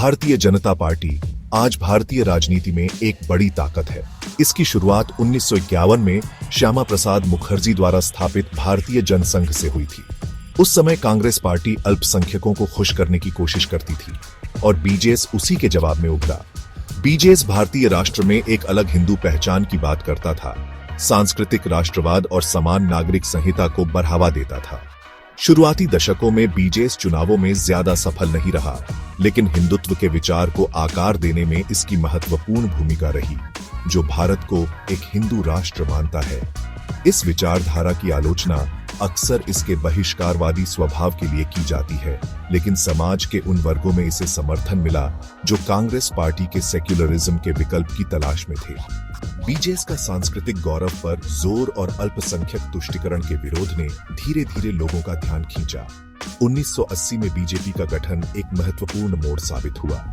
Bharatiya Janata party आज भारतीय राजनीति में एक बड़ी ताकत है। इसकी शुरुआत 1951 में श्यामा प्रसाद मुखर्जी द्वारा स्थापित भारतीय जनसंघ से हुई थी। उस समय कांग्रेस पार्टी अल्पसंख्यकों को खुश करने की कोशिश करती थी और बीजेएस उसी के जवाब में उभरा। बीजेएस भारतीय राष्ट्र में एक अलग हिंदू पहचान की बात करता था, सांस्कृतिक राष्ट्रवाद और समान नागरिक संहिता को बढ़ावा देता था। शुरुआती दशकों में बीजेएस चुनावों में ज्यादा सफल नहीं रहा, लेकिन हिंदुत्व के विचार को आकार देने में इसकी महत्वपूर्ण भूमिका रही, जो भारत को एक हिंदू राष्ट्र मानता है। इस विचारधारा की आलोचना अक्सर इसके बहिष्कारवादी स्वभाव के लिए की जाती है, लेकिन समाज के उन वर्गों में इसे समर्थन मिला जो कांग्रेस पार्टी के सेक्युलरिज्म के विकल्प की तलाश में थे। बीजेएस का सांस्कृतिक गौरव पर जोर और अल्पसंख्यक तुष्टीकरण के विरोध ने धीरे धीरे लोगों का ध्यान खींचा। 1980 में बीजेपी का गठन एक महत्वपूर्ण मोड़ साबित हुआ।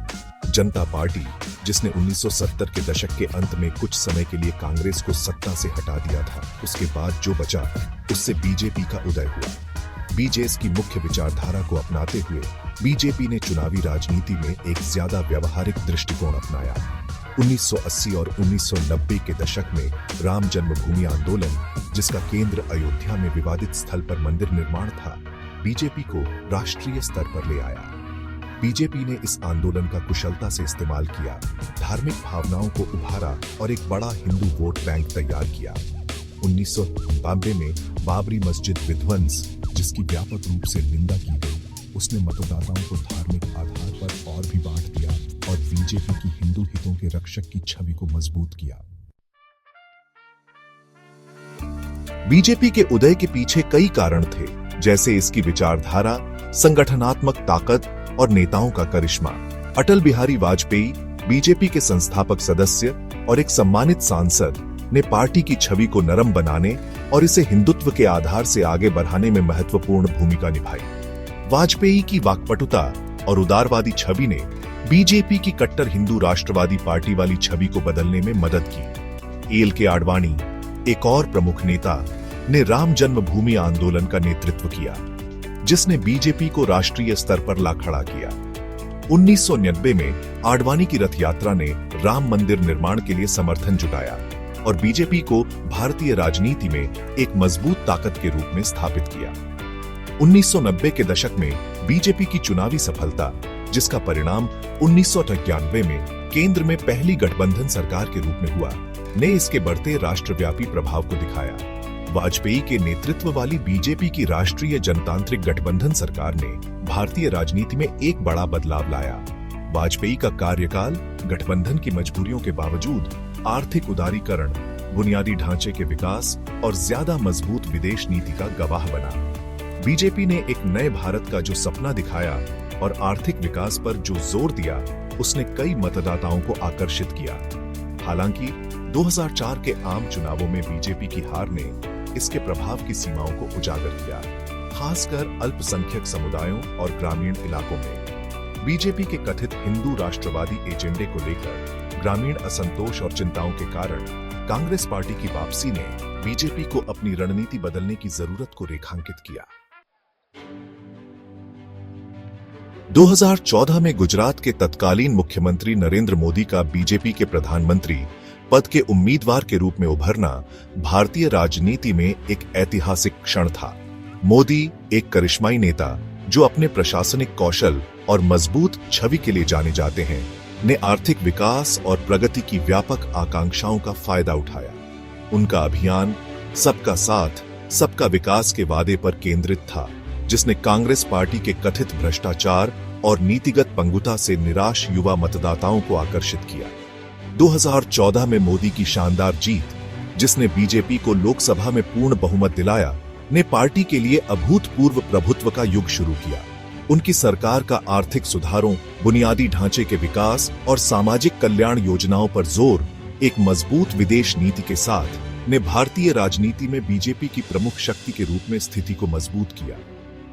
जनता पार्टी, जिसने 1970 के दशक के अंत में कुछ समय के लिए कांग्रेस को सत्ता से हटा दिया था, उसके बाद जो बचा उससे बीजेपी का उदय हुआ। बीजेएस की मुख्य विचारधारा को अपनाते हुए बीजेपी ने चुनावी राजनीति में एक ज्यादा व्यावहारिक दृष्टिकोण अपनाया। 1980 और 1990 के दशक में राम जन्मभूमि आंदोलन, जिसका केंद्र अयोध्या में विवादित स्थल पर मंदिर निर्माण था, बीजेपी को राष्ट्रीय स्तर पर ले आया। बीजेपी ने इस आंदोलन का कुशलता से इस्तेमाल किया, धार्मिक भावनाओं को उभारा और एक बड़ा हिंदू वोट बैंक तैयार किया। 1992 में बाबरी मस्जिद विध्वंस, जिसकी व्यापक रूप से निंदा की गई, उसने मतदाताओं को धार्मिक आधार पर और भी बांट दिया और बीजेपी की हिंदू हितों के रक्षक की छवि को मजबूत किया। बीजेपी के उदय के पीछे कई कारण थे, जैसे इसकी विचारधारा, संगठनात्मक ताकत और नेताओं का करिश्मा। अटल बिहारी वाजपेयी, बीजेपी के संस्थापक सदस्य और एक सम्मानित सांसद, ने पार्टी की छवि को नरम बनाने और इसे हिंदुत्व के आधार से आगे बढ़ाने में महत्वपूर्ण भूमिका निभाई। वाजपेयी की वाक्पटुता और उदारवादी छवि ने बीजेपी की कट्टर हिंदू राष्ट्रवादी पार्टी वाली छवि को बदलने में मदद की। एल के आडवाणी, एक और प्रमुख नेता, ने राम जन्मभूमि आंदोलन का नेतृत्व किया, जिसने बीजेपी को राष्ट्रीय स्तर पर ला खड़ा किया। 1990 में आडवाणी की रथ यात्रा ने राम मंदिर निर्माण के लिए समर्थन जुटाया और बीजेपी को भारतीय राजनीति में एक मजबूत ताकत के रूप में स्थापित किया। 1990 के दशक में बीजेपी की चुनावी सफलता, जिसका परिणाम 1998 में केंद्र में पहली गठबंधन सरकार के रूप में हुआ, ने इसके बढ़ते राष्ट्रव्यापी प्रभाव को दिखाया। वाजपेयी के नेतृत्व वाली बीजेपी की राष्ट्रीय जनतांत्रिक गठबंधन सरकार ने भारतीय राजनीति में एक बड़ा बदलाव लाया। वाजपेयी का कार्यकाल गठबंधन की मजबूरियों के बावजूद आर्थिक उदारीकरण, बुनियादी ढांचे के विकास और ज्यादा मजबूत विदेश नीति का गवाह बना। बीजेपी ने एक नए भारत का जो सपना दिखाया और आर्थिक विकास पर जो जोर दिया, उसने कई मतदाताओं को आकर्षित किया। हालांकि 2004 के आम चुनावों में बीजेपी की हार ने इसके प्रभाव की सीमाओं को उजागर किया, खासकर अल्पसंख्यक समुदायों और ग्रामीण इलाकों में। बीजेपी के कथित हिंदू राष्ट्रवादी एजेंडे को लेकर ग्रामीण असंतोष और चिंताओं के कारण कांग्रेस पार्टी की वापसी ने बीजेपी को अपनी रणनीति बदलने की जरूरत को रेखांकित किया। 2014 में गुजरात के तत्कालीन मुख्यमंत्री नरेंद्र मोदी का बीजेपी के प्रधानमंत्री पद के उम्मीदवार के रूप में उभरना भारतीय राजनीति में एक ऐतिहासिक क्षण था। मोदी, एक करिश्माई नेता जो अपने प्रशासनिक कौशल और मजबूत छवि के लिए जाने जाते हैं, ने आर्थिक विकास और प्रगति की व्यापक आकांक्षाओं का फायदा उठाया। उनका अभियान सबका साथ, सबका विकास के वादे पर केंद्रित था, जिसने कांग्रेस पार्टी के कथित भ्रष्टाचार और नीतिगत पंगुता से निराश युवा मतदाताओं को आकर्षित किया। 2014 में मोदी की शानदार जीत, जिसने बीजेपी को लोकसभा में पूर्ण बहुमत दिलाया, ने पार्टी के लिए अभूतपूर्व प्रभुत्व का युग शुरू किया। उनकी सरकार का आर्थिक सुधारों, बुनियादी ढांचे के विकास और सामाजिक कल्याण योजनाओं पर जोर, एक मजबूत विदेश नीति के साथ, ने भारतीय राजनीति में बीजेपी की प्रमुख शक्ति के रूप में स्थिति को मजबूत किया।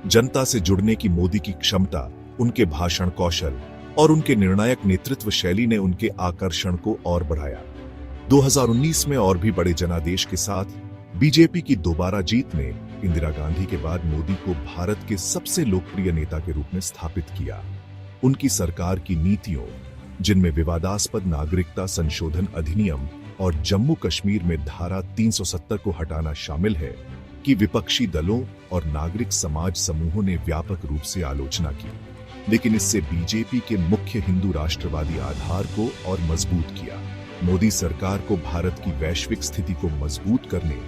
जनता से जुड़ने की मोदी की क्षमता, उनके भाषण कौशल और उनके निर्णायक नेतृत्व शैली ने उनके आकर्षण को और बढ़ाया। 2019 में और भी बड़े जनादेश के साथ बीजेपी की दोबारा जीत ने इंदिरा गांधी के बाद मोदी को भारत के सबसे लोकप्रिय नेता के रूप में स्थापित किया। उनकी सरकार की नीतियों, जिनमें विवादास्पद नागरिकता संशोधन अधिनियम और जम्मू कश्मीर में धारा 370 को हटाना शामिल है, कि विपक्षी दलों और नागरिक समाज समूहों ने व्यापक रूप से आलोचना की। लेकिन इससे बीजेपी के मुख्य हिंदू राष्ट्रवादी आधार को और मजबूत किया। मोदी सरकार को भारत की वैश्विक स्थिति को मजबूत करने,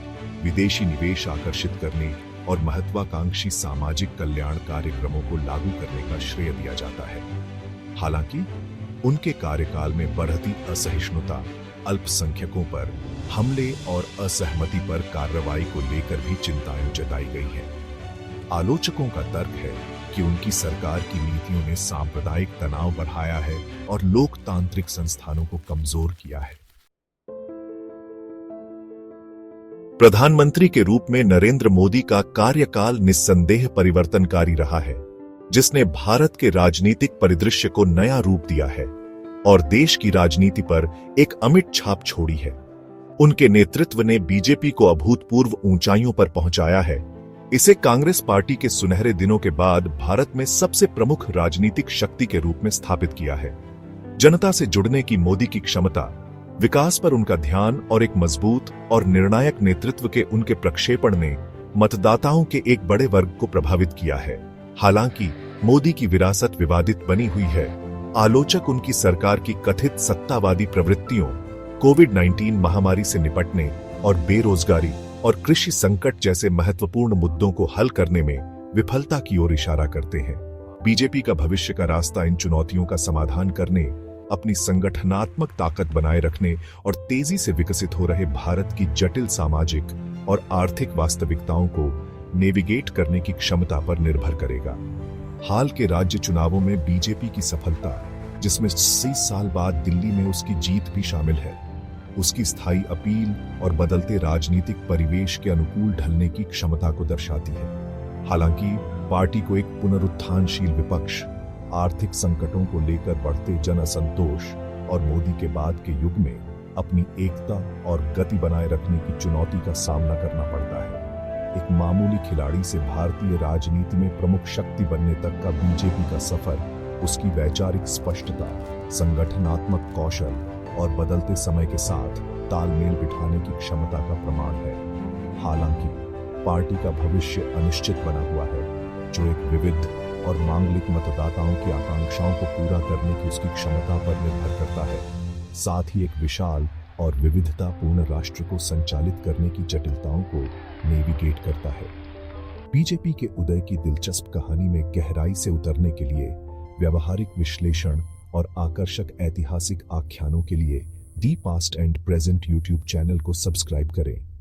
विदेशी निवेश आकर्षित करने और महत्वाकांक्षी सामाजिक कल्याण कार्यक्रमों को लागू करने का श्रेय दिया जाता है। हालांकि उनके कार्यकाल में बढ़ती असहिष्णुता, अल्पसंख्यकों पर हमले और असहमति पर कार्रवाई को लेकर भी चिंताएं जताई गई हैं। आलोचकों का तर्क है कि उनकी सरकार की नीतियों ने सांप्रदायिक तनाव बढ़ाया है और लोकतांत्रिक संस्थानों को कमजोर किया है। प्रधानमंत्री के रूप में नरेंद्र मोदी का कार्यकाल निस्संदेह परिवर्तनकारी रहा है, जिसने भारत के राजनीतिक परिदृश्य को नया रूप दिया है और देश की राजनीति पर एक अमिट छाप छोड़ी है। उनके नेतृत्व ने बीजेपी को अभूतपूर्व ऊंचाइयों पर पहुंचाया है। इसे कांग्रेस पार्टी के सुनहरे दिनों के बाद भारत में सबसे प्रमुख राजनीतिक शक्ति के रूप में स्थापित किया है। जनता से जुड़ने की मोदी की क्षमता, विकास पर उनका ध्यान और एक मजबूत और निर्णायक नेतृत्व के उनके प्रक्षेपण ने मतदाताओं के एक बड़े वर्ग को प्रभावित किया है। हालांकि मोदी की विरासत विवादित बनी हुई है। आलोचक उनकी सरकार की कथित सत्तावादी प्रवृत्तियों, कोविड-19 महामारी से निपटने और बेरोजगारी और कृषि संकट जैसे महत्वपूर्ण मुद्दों को हल करने में विफलता की ओर इशारा करते हैं। बीजेपी का भविष्य का रास्ता इन चुनौतियों का समाधान करने, अपनी संगठनात्मक ताकत बनाए रखने और तेजी से विकसित हो रहे भारत की जटिल सामाजिक और आर्थिक वास्तविकताओं को नेविगेट करने की क्षमता पर निर्भर करेगा। हाल के राज्य चुनावों में बीजेपी की सफलता, जिसमें 30 साल बाद दिल्ली में उसकी जीत भी शामिल है, उसकी स्थायी अपील और बदलते राजनीतिक परिवेश के अनुकूल ढलने की क्षमता को दर्शाती है। हालांकि पार्टी को एक पुनरुत्थानशील विपक्ष, आर्थिक संकटों को लेकर बढ़ते जन असंतोष और मोदी के बाद के युग में अपनी एकता और गति बनाए रखने की चुनौती का सामना करना पड़ता है। एक मामूली खिलाड़ी से भारतीय राजनीति में प्रमुख शक्ति बनने तक का बीजेपी का सफर उसकी वैचारिक स्पष्टता, संगठनात्मक कौशल और बदलते समय के साथ तालमेल बिठाने की क्षमता का प्रमाण है। हालांकि पार्टी का भविष्य अनिश्चित बना हुआ है, जो एक विविध और मांगलिक मतदाताओं की आकांक्षाओं को पूरा करने की उसकी क्षमता पर निर्भर करता है, साथ ही एक विशाल और विविधतापूर्ण राष्ट्र को संचालित करने की जटिलताओं को नेविगेट करता है। बीजेपी के उदय की दिलचस्प कहानी में गहराई से उतरने के लिए, व्यावहारिक विश्लेषण और आकर्षक ऐतिहासिक आख्यानों के लिए the past and present YouTube channel को सब्सक्राइब करें।